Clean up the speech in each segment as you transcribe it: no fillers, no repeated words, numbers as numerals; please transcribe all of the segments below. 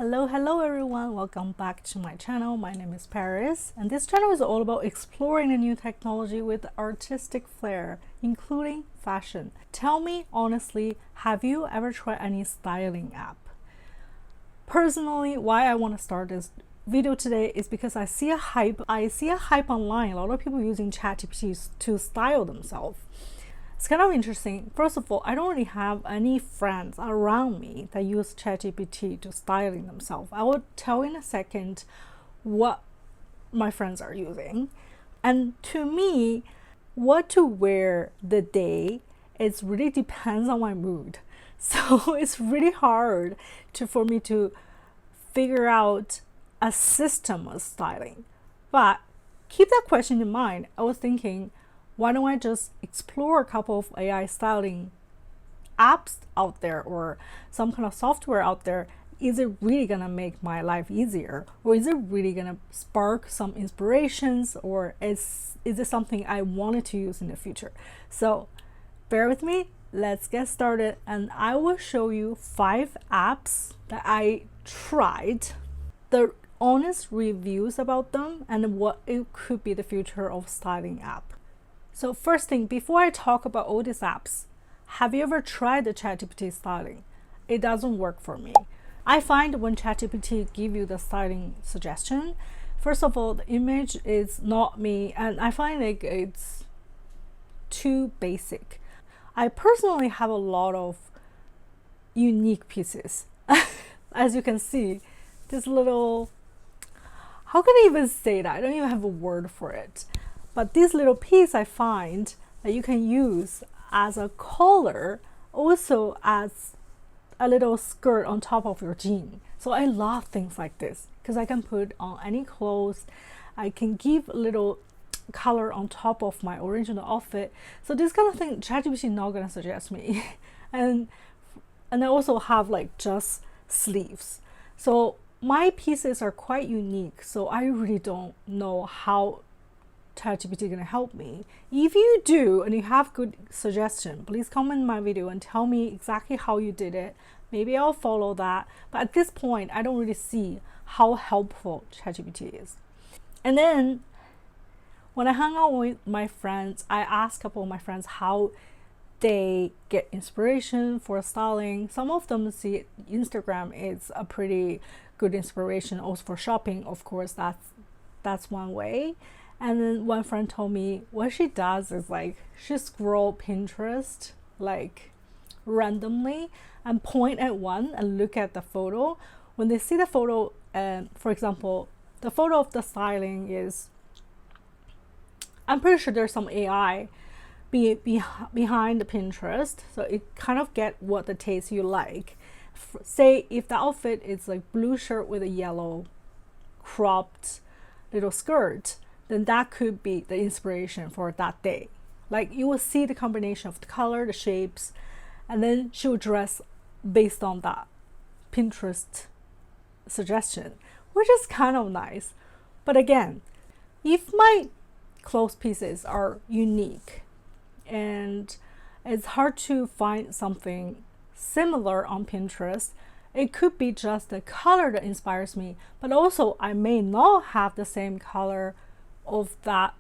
Hello everyone, welcome back to my channel. My name is Paris, and this channel is all about exploring a new technology with artistic flair, including fashion. Tell me honestly, have you ever tried any styling app? Personally, why I want to start this video today is because I see a hype online, a lot of people using ChatGPT to style themselves. It's kind of interesting. First of all, I don't really have any friends around me that use ChatGPT to styling themselves. I will tell in a second what my friends are using. And to me, what to wear the day, it really depends on my mood. So it's really hard for me to figure out a system of styling. But keep that question in mind. I was thinking, why don't I just explore a couple of AI styling apps out there or some kind of software out there? Is it really gonna make my life easier? Or is it really gonna spark some inspirations? Or is it something I wanted to use in the future? So bear with me, let's get started. And I will show you 5 apps that I tried, the honest reviews about them, and what it could be the future of styling app. So first thing, before I talk about all these apps, have you ever tried the ChatGPT styling? It doesn't work for me. I find when ChatGPT give you the styling suggestion, first of all, the image is not me, and I find like it's too basic. I personally have a lot of unique pieces. As you can see, this little, how can I even say that? I don't even have a word for it. But this little piece I find that you can use as a collar, also as a little skirt on top of your jean. So I love things like this because I can put on any clothes. I can give a little color on top of my original outfit. So this kind of thing, ChatGPT not gonna suggest me. and I also have like just sleeves. So my pieces are quite unique. So I really don't know how ChatGPT gonna help me. If you do and you have good suggestion, please comment my video and tell me exactly how you did it. Maybe I'll follow that. But at this point, I don't really see how helpful ChatGPT is. And then when I hang out with my friends, I ask a couple of my friends how they get inspiration for styling. Some of them see Instagram is a pretty good inspiration. Also for shopping, of course, that's one way. And then one friend told me what she does is like she scroll Pinterest like randomly and point at one and look at the photo. When they see the photo, for example, the photo of the styling is, I'm pretty sure there's some AI behind the Pinterest, so it kind of get what the taste you like. Say if the outfit is like blue shirt with a yellow cropped little skirt, then that could be the inspiration for that day. Like you will see the combination of the color, the shapes, and then she will dress based on that Pinterest suggestion, which is kind of nice. But again, if my clothes pieces are unique and it's hard to find something similar on Pinterest, it could be just the color that inspires me, but also I may not have the same color of that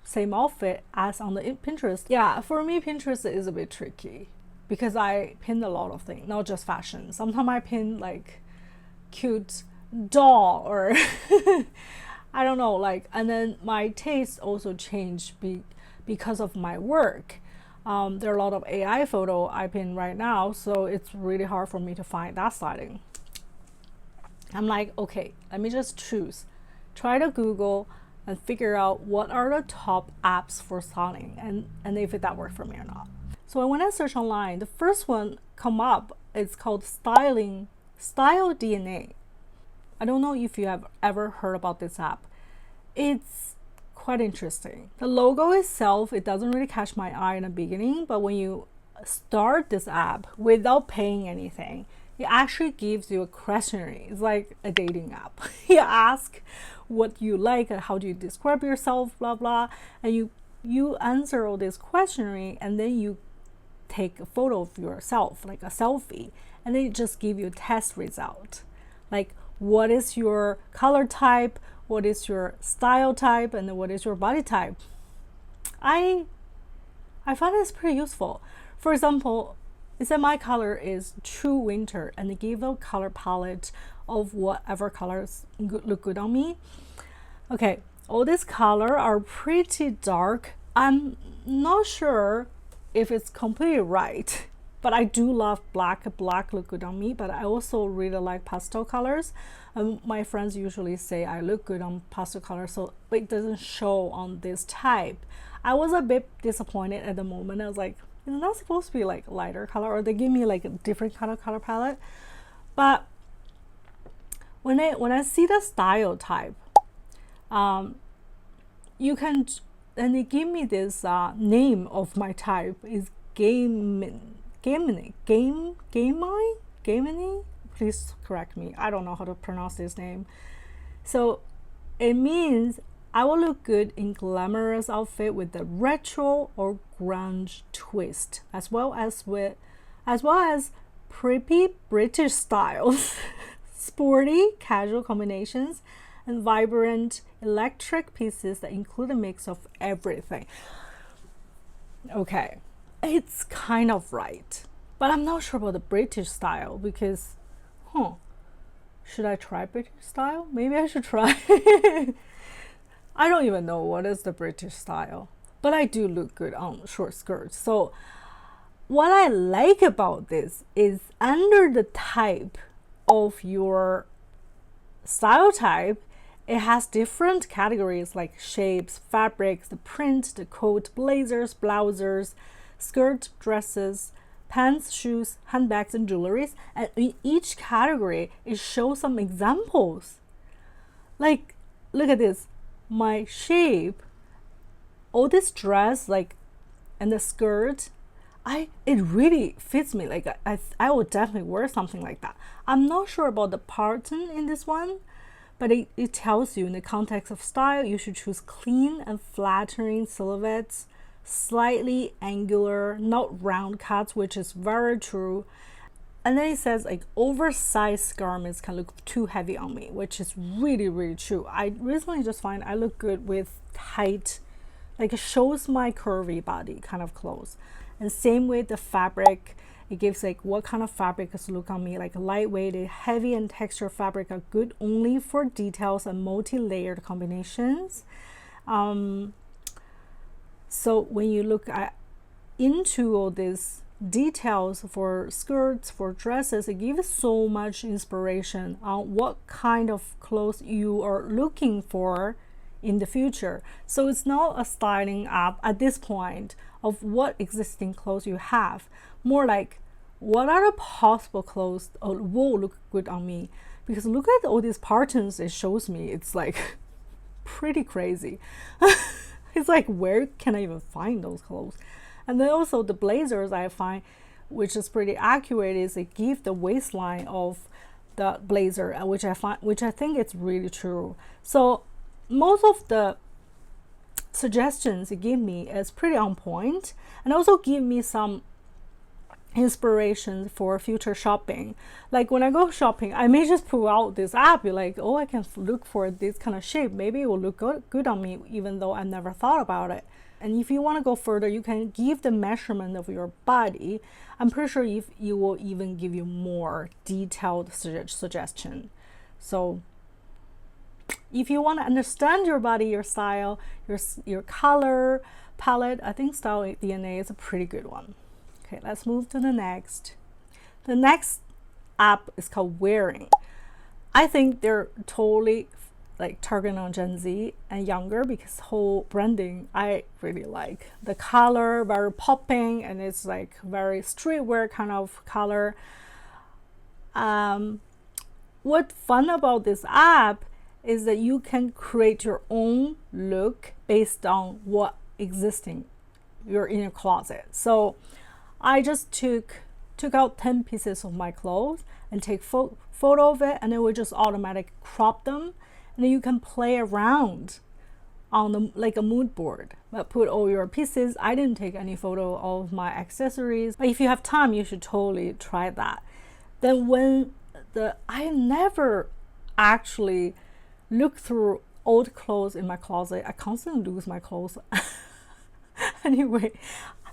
same outfit as on the Pinterest. Yeah, for me Pinterest is a bit tricky because I pin a lot of things, not just fashion. Sometimes I pin like cute doll or I don't know, like, and then my taste also changed because of my work. There are a lot of AI photo I pin right now, so it's really hard for me to find that styling. I'm like, okay, let me just choose, try to Google and figure out what are the top apps for styling and if that worked for me or not. So when I search online, the first one come up, it's called StyleDNA. I don't know if you have ever heard about this app. It's quite interesting. The logo itself, it doesn't really catch my eye in the beginning, but when you start this app without paying anything, it actually gives you a questionnaire. It's like a dating app. You ask what you like and how do you describe yourself, blah blah, and you answer all this questionnaire, and then you take a photo of yourself, like a selfie, and then it just give you a test result. like what is your color type, what is your style type, and what is your body type. I find it's pretty useful. For example, it said my color is true winter, and they give a color palette of whatever colors look good on me. Okay, all these colors are pretty dark. I'm not sure if it's completely right, but I do love black. Black look good on me, but I also really like pastel colors. My friends usually say I look good on pastel colors, so it doesn't show on this type. I was a bit disappointed at the moment. I was like, it's not supposed to be like lighter color, or they give me like a different kind of color palette. But when I see the style type, you can, and they give me this name of my type is Gamine. Please correct me. I don't know how to pronounce this name. So it means I will look good in glamorous outfit with the retro or grunge twist, as well as preppy British styles, sporty casual combinations, and vibrant electric pieces that include a mix of everything. Okay, it's kind of right, but I'm not sure about the British style because, should I try British style? Maybe I should try. I don't even know what is the British style, but I do look good on short skirts. So what I like about this is under the type of your style type, it has different categories like shapes, fabrics, the print, the coat, blazers, blouses, skirt, dresses, pants, shoes, handbags, and jewelries. And in each category, it shows some examples. Like, look at this. My shape, all this dress, like, and the skirt, it really fits me. Like I would definitely wear something like that. I'm not sure about the pattern in this one, but it tells you in the context of style, you should choose clean and flattering silhouettes, slightly angular, not round cuts, which is very true. And then it says like oversized garments can look too heavy on me, which is really, really true. I recently just find I look good with tight, like it shows my curvy body kind of clothes. And same with the fabric, it gives like what kind of fabric is look on me, like lightweight, heavy and texture fabric are good only for details and multi-layered combinations. So when you look into all these details for skirts, for dresses, it gives so much inspiration on what kind of clothes you are looking for in the future. So it's not a styling up at this point of what existing clothes you have, more like what are the possible clothes will look good on me, because look at all these patterns it shows me. It's like pretty crazy. It's like, where can I even find those clothes? And then also the blazers I find, which is pretty accurate, is they give the waistline of the blazer, which I think it's really true. So most of the suggestions it give me is pretty on point, and also give me some inspiration for future shopping. Like when I go shopping, I may just pull out this app, be like, oh, I can look for this kind of shape, maybe it will look good on me, even though I never thought about it. And if you want to go further, you can give the measurement of your body. I'm pretty sure if you will even give you more detailed suggestion. So if you want to understand your body, your style, your color palette, I think StyleDNA is a pretty good one. Okay, let's move to the next. The next app is called Wearing. I think they're totally like targeting on Gen Z and younger, because whole branding I really like. The color very popping, and it's like very streetwear kind of color. What's fun about this app is that you can create your own look based on what existing you're in your closet. So I just took out 10 pieces of my clothes and take photo of it, and then we just automatically crop them, and then you can play around on like a mood board, but put all your pieces. I didn't take any photo of my accessories, but if you have time, you should totally try that. Then when I never actually look through old clothes in my closet. I constantly lose my clothes. Anyway,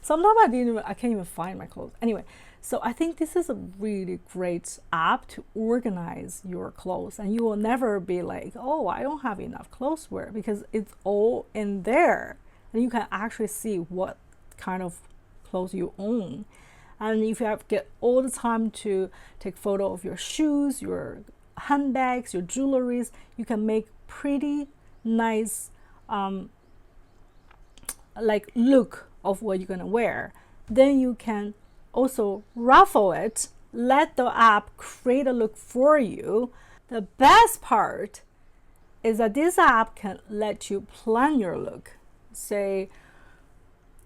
sometimes I can't even find my clothes. Anyway, so I think this is a really great app to organize your clothes, and you will never be like, oh, I don't have enough clothes to wear, because it's all in there, and you can actually see what kind of clothes you own. And if you get all the time to take photo of your shoes, your handbags, your jewelries, you can make pretty nice like look of what you're gonna wear. Then you can also ruffle it, let the app create a look for you. The best part is that this app can let you plan your look. Say,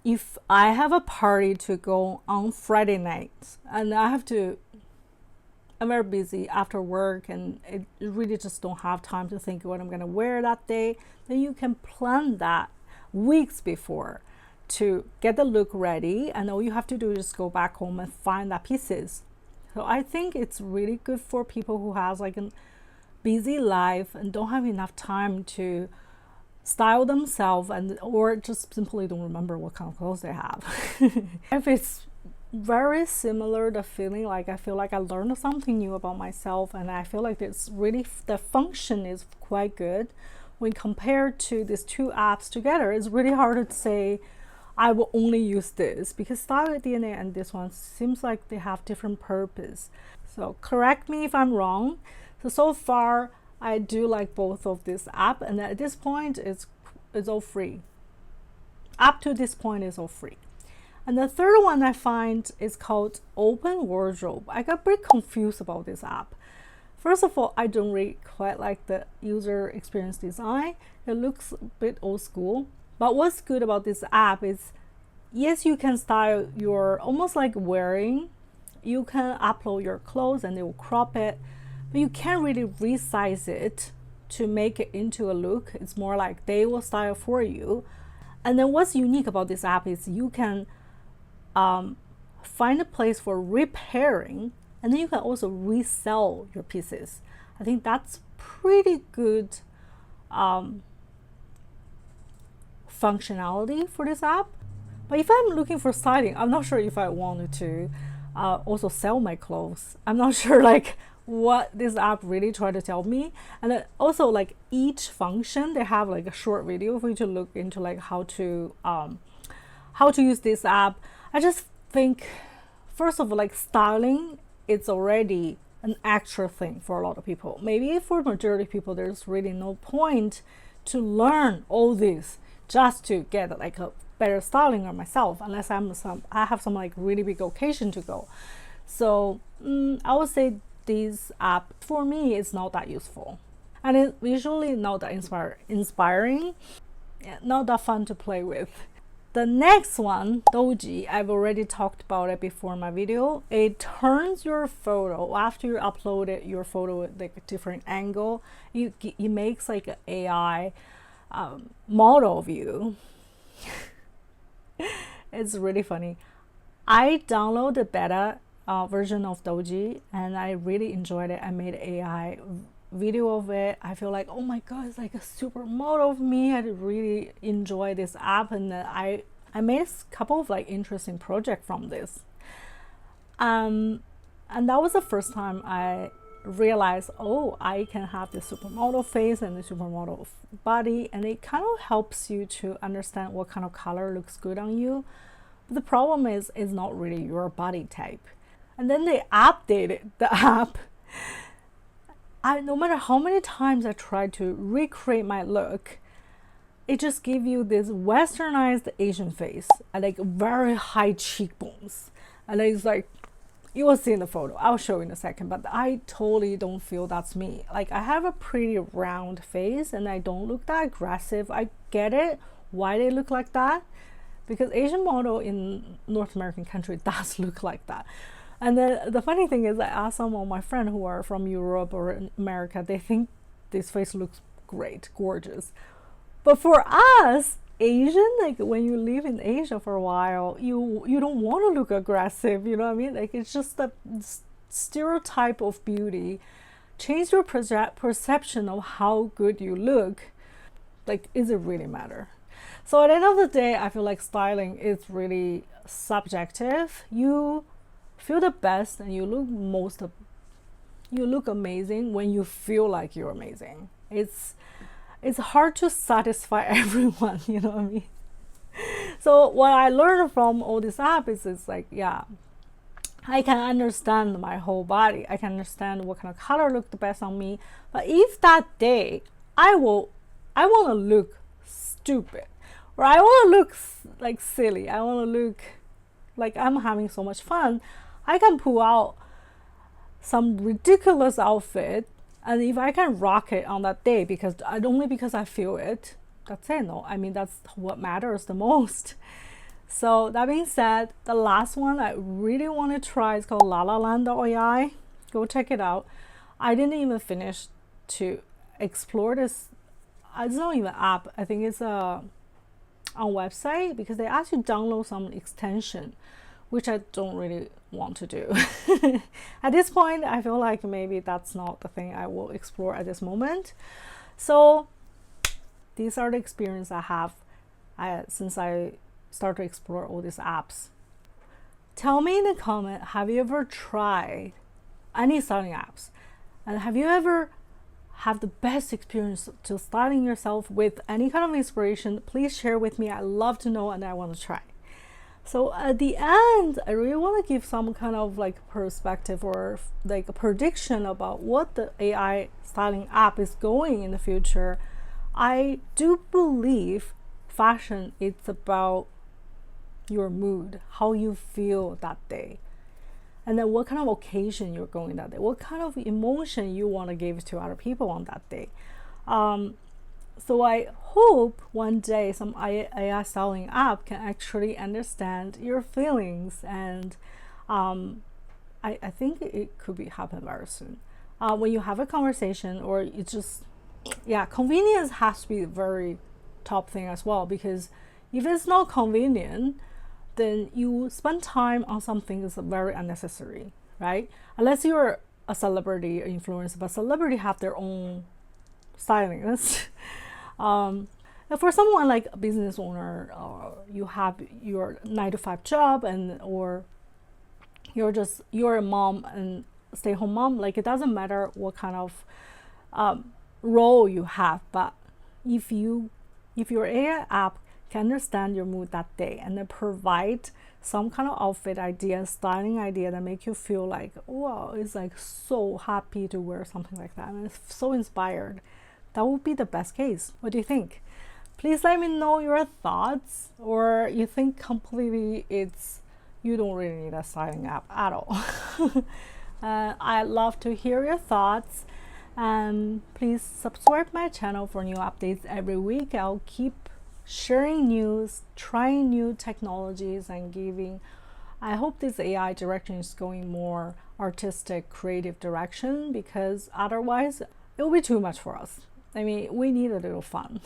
if I have a party to go on Friday night and I'm very busy after work and it really just don't have time to think what I'm gonna wear that day, then you can plan that weeks before to get the look ready, and all you have to do is just go back home and find that pieces. So I think it's really good for people who has like a busy life and don't have enough time to style themselves, and or just simply don't remember what kind of clothes they have. If it's very similar, the feeling, like I feel like I learned something new about myself, and I feel like it's really, the function is quite good when compared to these two apps together. It's really hard to say I will only use this, because StyleDNA and this one seems like they have different purpose. So correct me if I'm wrong. So far I do like both of this app, and at this point it's all free. Up to this point it's all free. And the third one I find is called OpenWardrobe. I got pretty confused about this app. First of all, I don't really quite like the user experience design. It looks a bit old school. But what's good about this app is, yes, you can style your, almost like wearing. You can upload your clothes and they will crop it, but you can't really resize it to make it into a look. It's more like they will style for you. And then what's unique about this app is you can find a place for repairing, and then you can also resell your pieces. I think that's pretty good functionality for this app. But if I'm looking for styling, I'm not sure if I wanted to also sell my clothes. I'm not sure like what this app really tried to tell me. And then also, like, each function, they have like a short video for you to look into, like how to use this app. I just think, first of all, like styling, it's already an extra thing for a lot of people. Maybe for majority of people, there's really no point to learn all this just to get like a better styling on myself, unless I have some like really big occasion to go. So I would say this app for me is not that useful, and it's usually not that inspiring, not that fun to play with. The next one, Doji, I've already talked about it before in my video. It turns your photo, after you upload it, your photo at like a different angle. It makes like an AI model of you. It's really funny. I downloaded the beta version of Doji and I really enjoyed it. I made an AI video of it. I feel like, oh my god, it's like a supermodel of me. I really enjoy this app, and I made a couple of like interesting projects from this. And that was the first time I realized, oh, I can have the supermodel face and the supermodel body, and it kind of helps you to understand what kind of color looks good on you. But the problem is, it's not really your body type. And then they updated the app. No matter how many times I tried to recreate my look, it just gives you this westernized Asian face and like very high cheekbones. And it's like, you will see in the photo, I'll show you in a second, but I totally don't feel that's me. Like, I have a pretty round face and I don't look that aggressive. I get it, why they look like that, because Asian model in North American country does look like that. And then the funny thing is, I asked some of my friends who are from Europe or America, they think this face looks great, gorgeous. But for us, Asian, like when you live in Asia for a while, you don't want to look aggressive, you know what I mean? Like, it's just stereotype of beauty, change your perception of how good you look, like, is it really matter? So at the end of the day, I feel like styling is really subjective. You feel the best and you look amazing when you feel like you're amazing. It's hard to satisfy everyone, you know what I mean? So what I learned from all this app is like, yeah, I can understand my whole body. I can understand what kind of color look the best on me. But if that day I want to look stupid, or I want to look like silly, I want to look like I'm having so much fun, I can pull out some ridiculous outfit, and if I can rock it on that day because I feel it, that's it. No, I mean, that's what matters the most. So that being said, the last one I really want to try is called Lalaland.ai. Go check it out. I didn't even finish to explore this. It's not even app. I think it's on website, because they ask you to download some extension, which I don't really want to do. At this point, I feel like maybe that's not the thing I will explore at this moment. So these are the experience I have since I started to explore all these apps. Tell me in the comment, have you ever tried any styling apps? And have you ever have the best experience to styling yourself with any kind of inspiration? Please share with me. I love to know and I want to try. So at the end, I really want to give some kind of like perspective or like a prediction about what the AI styling app is going in the future. I do believe fashion, it's about your mood, how you feel that day, and then what kind of occasion you're going that day, what kind of emotion you want to give to other people on that day. So I hope one day some AI styling app can actually understand your feelings, and I think it could be happen very soon. When you have a conversation, or you just, yeah, convenience has to be the very top thing as well, because if it's not convenient, then you spend time on something that's very unnecessary, right? Unless you're a celebrity or influencer, but celebrity have their own stylists. And for someone like a business owner, you have your 9-to-5 job, and or you're a mom and stay-home mom, like it doesn't matter what kind of role you have, but if your AI app can understand your mood that day and then provide some kind of outfit idea, styling idea that make you feel like, wow, it's like so happy to wear something like that, and it's so inspired, that would be the best case. What do you think? Please let me know your thoughts, or you think completely you don't really need a styling app at all. I'd love to hear your thoughts, and please subscribe my channel for new updates every week. I'll keep sharing news, trying new technologies, and giving, I hope this AI direction is going more artistic, creative direction, because otherwise it will be too much for us. I mean, we need a little fun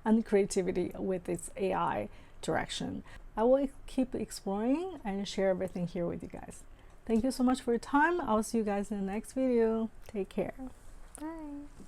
and creativity with this AI direction. I will keep exploring and share everything here with you guys. Thank you so much for your time. I'll see you guys in the next video. Take care. Bye.